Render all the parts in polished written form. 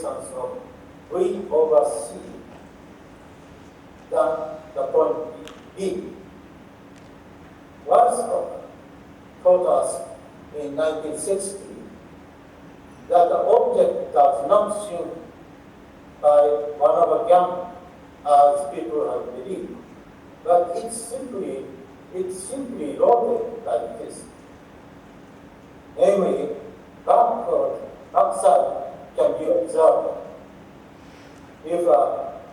distance of V over C than the point B. Weierstrass taught us in 1960 that the object does not shrink by 1 over gamma, as people have believed, but it's simply rotated like this. Namely, backside can be observed if an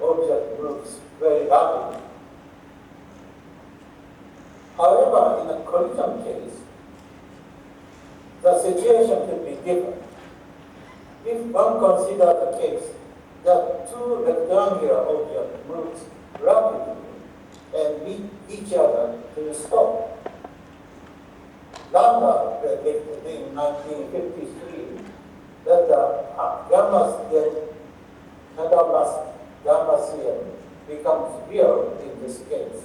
object moves very rapidly. However, in a collision case, the situation could be different. If one considers the case that two rectangular objects move rapidly and meet each other to stop, Lambda predicted in 1953 that the gamma CM becomes real in this case,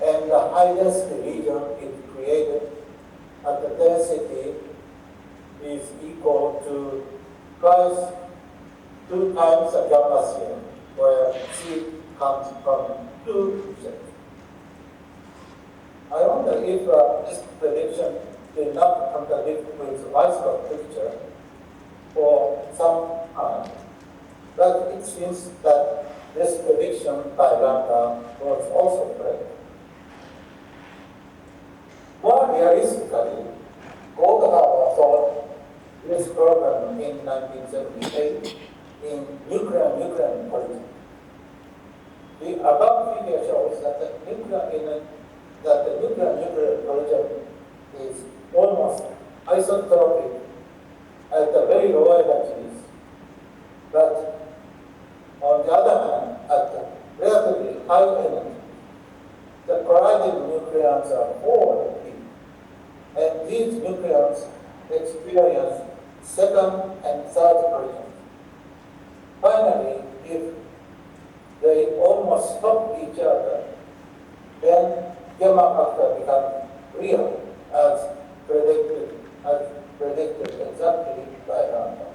and the high density region is created at the density is equal to twice 2 times the gamma CM, where C comes from 2 objects. I wonder if this prediction did not contradict with Weierstrass picture for some time, but it seems that this prediction by Lambda was also correct. More realistically, Goldhaber thought this problem in 1978 in nuclear collision. The above figure shows that the nuclear collision is almost isotropic at the very low energies, but on the other hand, at the relatively high energy, the colliding nucleons are forward heat, and these nucleons experience second and third collisions. Finally, if they almost stop each other, then gamma factor becomes real, as predicted exactly by Lambda.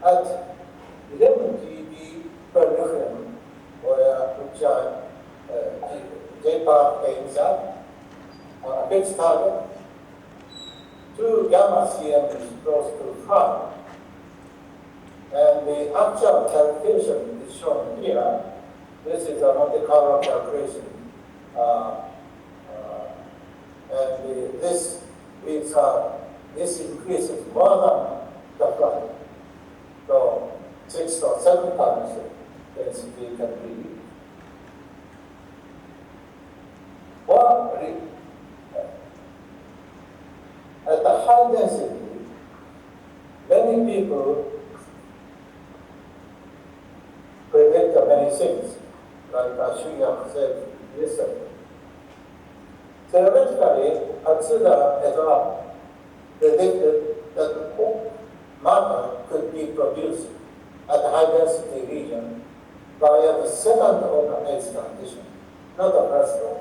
At 11 GeV per nucleon, which are J-part aims at, on a fixed target, 2 gamma CM is close to 5. And the actual calculation is shown here. This is a Monte Carlo calculation. This increases more than the flight. So 6 or 7 times the density can be used. At the high density, many people predict many things, like Shuya said yesterday. Theoretically, Accelerator et al. Predicted that matter could be produced at the high density region via the second order phase transition, not the first one.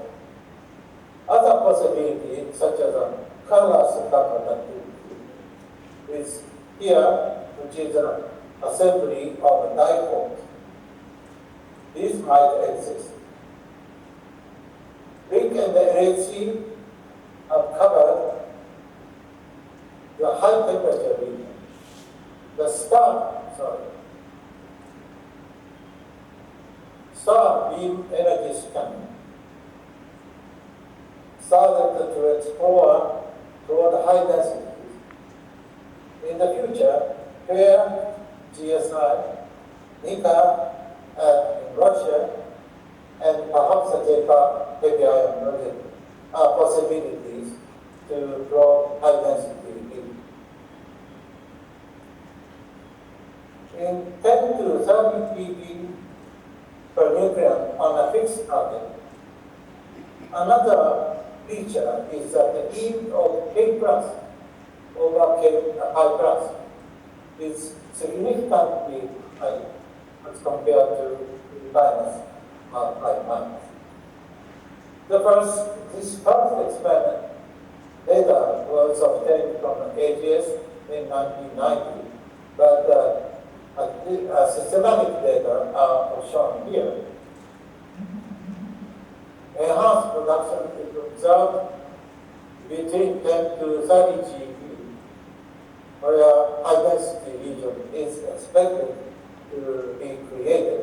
Other possibilities, such as a colorless superconductivity, is here, which is an assembly of a dipole. These might exist. Rick and the LHC have covered the high temperature region. The star beam energy scanning started to explore toward high densities. In the future, where GSI, Nika in Russia, and perhaps the JPA heavy ion project are possibilities to draw high density beam. In 10 to 30 PV per nucleon on a fixed target, another feature is that the yield of K plus over K high plus is significantly high as compared to minus minus. This first experiment data was obtained from AGS in 1990, but systematic data are shown here. Enhanced production is observed between 10 to 30 GeV, where high density region is expected to be created.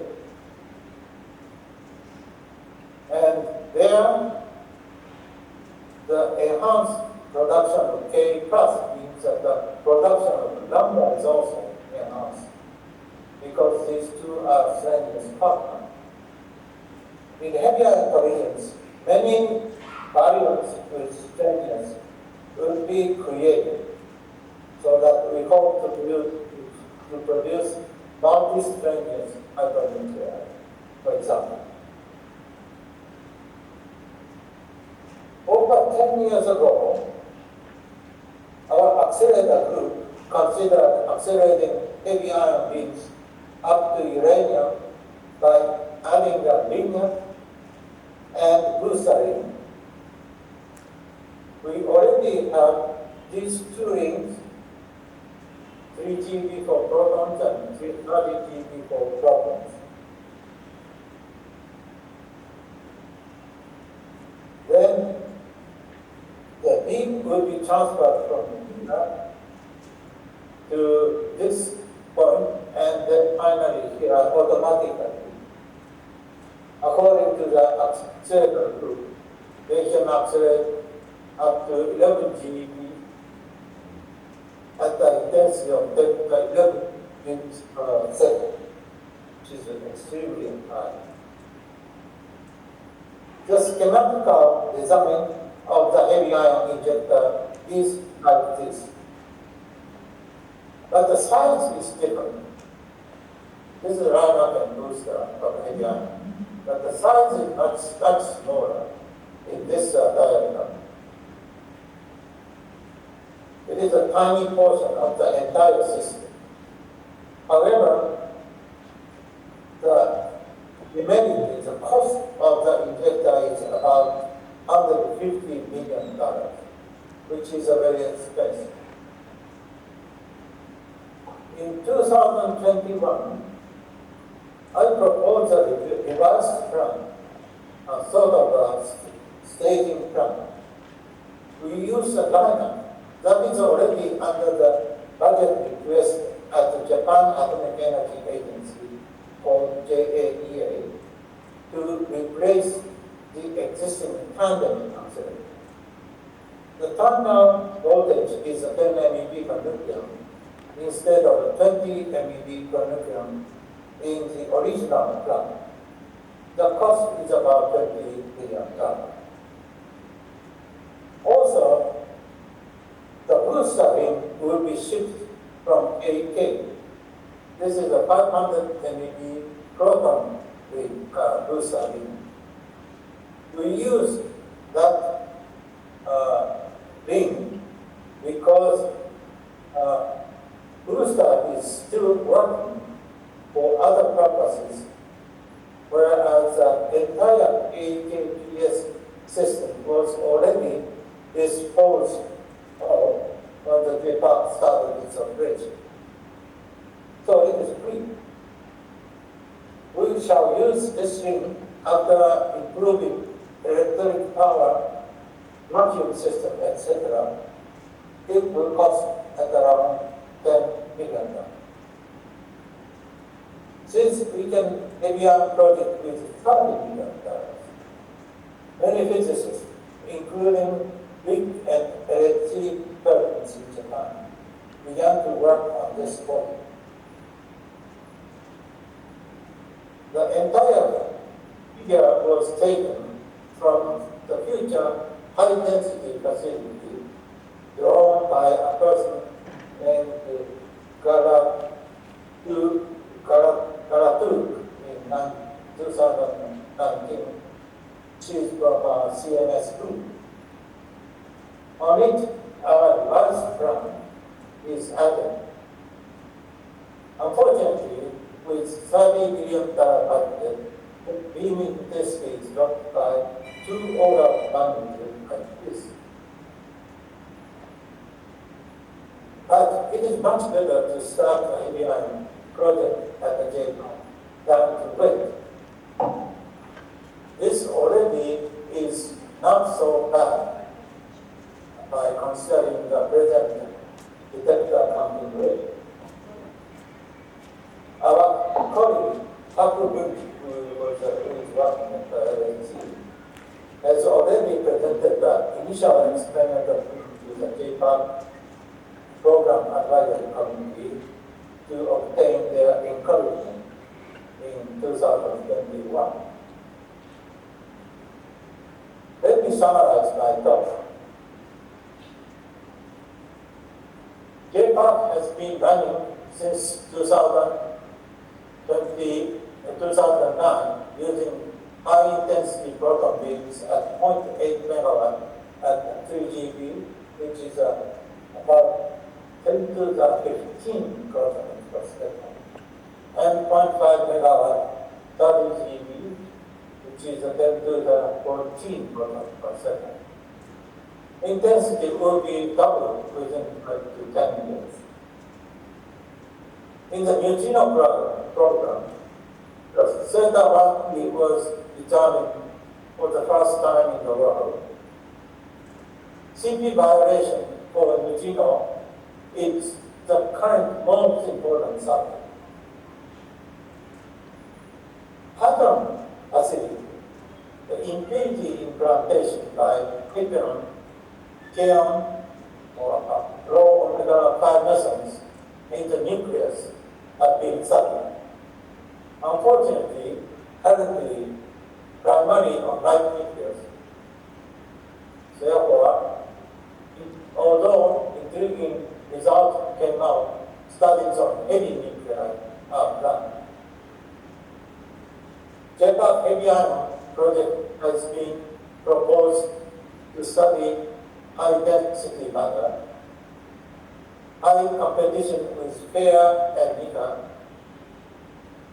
And there, the enhanced production of K plus means that the production of lambda is also enhanced, because these two are strangeness partners. In heavy ion collisions, many variants with strangeness will be created, so that we hope to produce multi-strangeness hypernuclei, for example. Over 10 years ago, our accelerator group considered accelerating heavy ion beams up to uranium by adding a linear and glycerine. We already have these two rings, 3 GeV for protons and 30 GeV for protons. Then the beam will be transferred from here to this point, and then finally here automatically. According to the accelerator group, they can accelerate up to 11 GeV at the intensity of 10 by 11 beams per second, which is extremely high. The schematical design of the heavy ion injector is like this. But the size is different. This is Reinhardt and booster of heavy ion. But the size is much smaller in this diagram. It is a tiny portion of the entire system. However, the cost of the injector is about $150 million, which is a very expensive. In 2021, I proposed a revised plan, a sort of a staging plan. We use a lineup that is already under the budget request at the Japan Atomic Energy Agency, called JAEA, to replace the existing tandem accelerator. The tandem voltage is a 10 MeV per nucleon instead of a 20 MeV per nucleon in the original plan. The cost is about $20 billion. Also, the booster ring will be shipped from AK. This is a 500 MeV proton ring, booster ring. We use that ring because booster is still working for other purposes, whereas the entire AKPS system was already disposed of when the J-Park started its operation. So it is free. We shall use this ring after improving electric power, module system, etc. It will cost at around $10 million. Since we can maybe our project with $30 million, many physicists, including big and LHC persons in Japan, began to work on this point. The entire figure was taken from the future high-density facility drawn by a person named Garatuk in 2019. She is from CMS group. On it, our revised plan is added. Unfortunately, with $30 billion budget, the beam intensity is dropped by 2 orders of magnitude like this. But it is much better to start a heavy ion project at the J-PAR than to wait. This already is not so bad by considering the present detector counting rate. Our colleague, who is working at the LHC, has already presented the initial experimental to the J-PAR Program Advisory Committee to obtain their encouragement in 2021. Let me summarize my talk. J-PAR has been running since 2009 using high-intensity proton beams at 0.8 megawatt at 3 GeV, which is about 10 to the 15 protons per second, and 0.5 megawatt 30 GeV, which is 10 to the 14 protons per second. Intensity will be doubled within 5 to 10 years. In the neutrino program, the center one was determined for the first time in the world. CP violation for neutrino is the current most important subject. Pattern acidity, the impurity implantation by heparin, kaon, or low omega 5 mesons in the nucleus have been studied. Unfortunately, currently, primarily on light nucleus. Therefore, although intriguing results came out, studies on heavy nuclei are done. J-PAR heavy ion project has been proposed to study high density matter. High competition with fair and nika.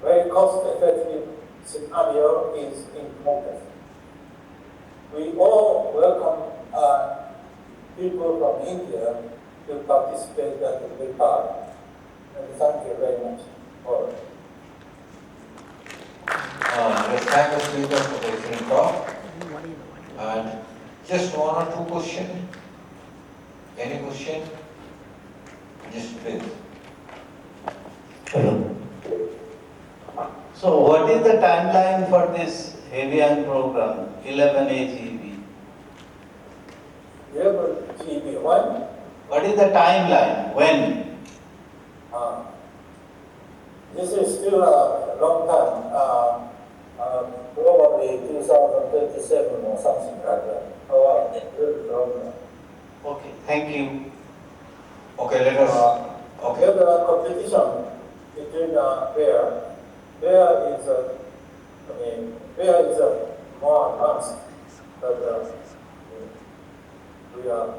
Very cost-effective scenario is in progress. We all welcome people from India to participate at the J-PAR. And thank you very much for it. Let's thank the speaker for the excellent talk. And just one or two questions. Any question? Just please. Hello. So what is the timeline for this heavy ion program, 11 AGV? 11 GeV, when? What is the timeline? When? This is still a long time, probably 2037 or something like that. Okay, thank you. Okay, let us. Okay. The competition between where is more advanced, but we are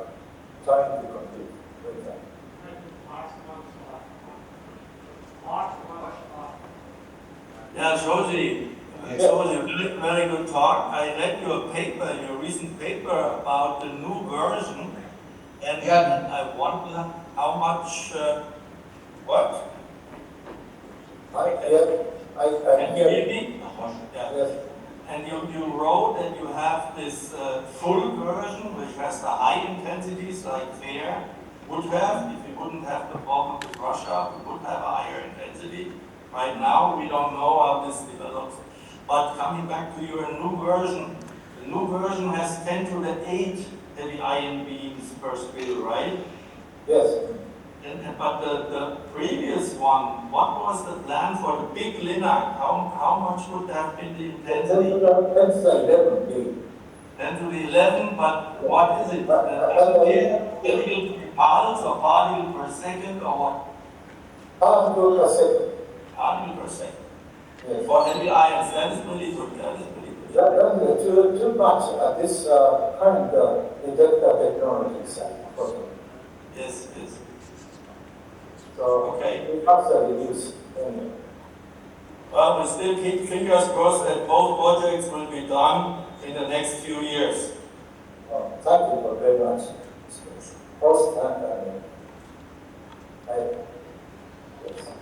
trying to compete with them. Yeah, Shoji, very good talk. I read your paper, your recent paper about the new version, and I wonder how much, what? Can you hear me? Yeah. Yes. And you wrote that you have this full version, which has the high intensities like FAIR would have. If you wouldn't have the problem with Russia, we would have a higher intensity. Right now, we don't know how this develops. But coming back to your new version, the new version has 10 to the 8 heavy ion beams per spill, right? Yes. But the previous one, what was the plan for the big linac? How much would have been the intensity? 10 to the 11 10 to the 11, but what is it? Particle pulse or particle per second or what? Particle per second. Particle per second. Yes. For heavy ions, that is pretty good. That is pretty good. That is too much at this current detector technology side. Yes, yes. So Okay. we have to reduce anyway. Well, we still keep fingers crossed that both projects will be done in the next few years. Thank you very much.